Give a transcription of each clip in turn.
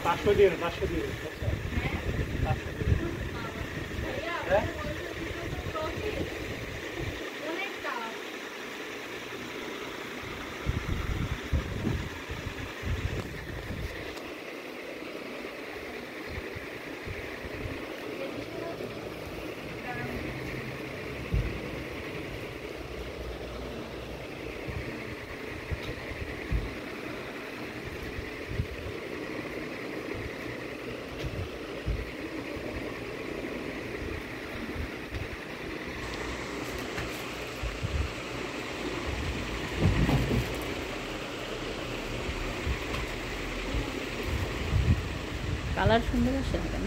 500 দিয়ে 500 দিয়ে 500 দিয়ে হ্যাঁ কালার সুন্দর আসে না কেন?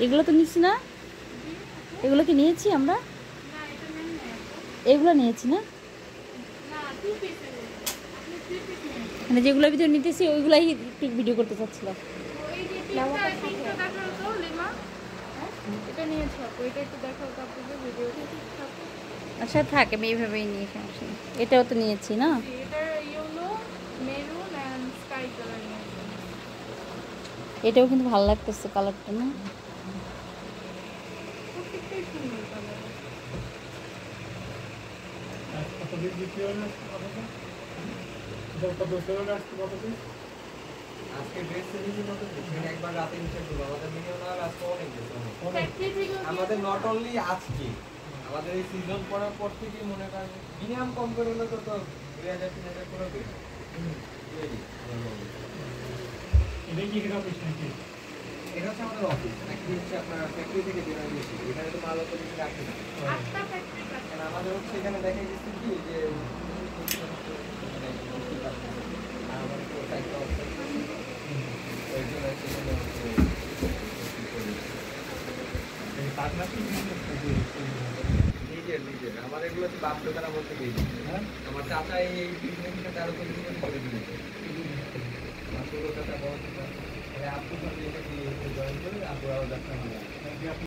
এগুলো তো নিচ্ছি না, এগুলো কি নিয়েছি আমরা? এগুলো নিয়েছি না, মানে যেগুলো ভিডিও নিতেছি ওইগুলাই একটু ভিডিও করতে চাচ্ছিলাম। আচ্ছা থাক, আমি এইভাবেই নিয়ে সমস্যা নেই। এটাও তো নিয়েছি না, এটাও কিন্তু ভালো লাগতেছে কালারটা না। আমাদের নট অনলি আজকে, আমাদের এই সিজন পড়ার পর থেকে মনে করেন মিনিমাম কম করে হলে তো 2000-3000 করে দিই। এটা হচ্ছে আমাদের অফিস, নাকি হচ্ছে আপনার ফ্যাক্টরি থেকে বেরোয় বেশি, এখানে তো মাল অত বেশি রাখি না। আমাদের হচ্ছে এখানে দেখা গেছে কি যে নিজের আমাদের এগুলো হচ্ছে বাপ দাদারা বলতে পেরেছি। আমার চাচা এই বিজনেসটা 13-14 করে দিয়েছে। আমার ছোট চাচা বড় চাচা আপনি জয়েন করে আপুরাও দেখা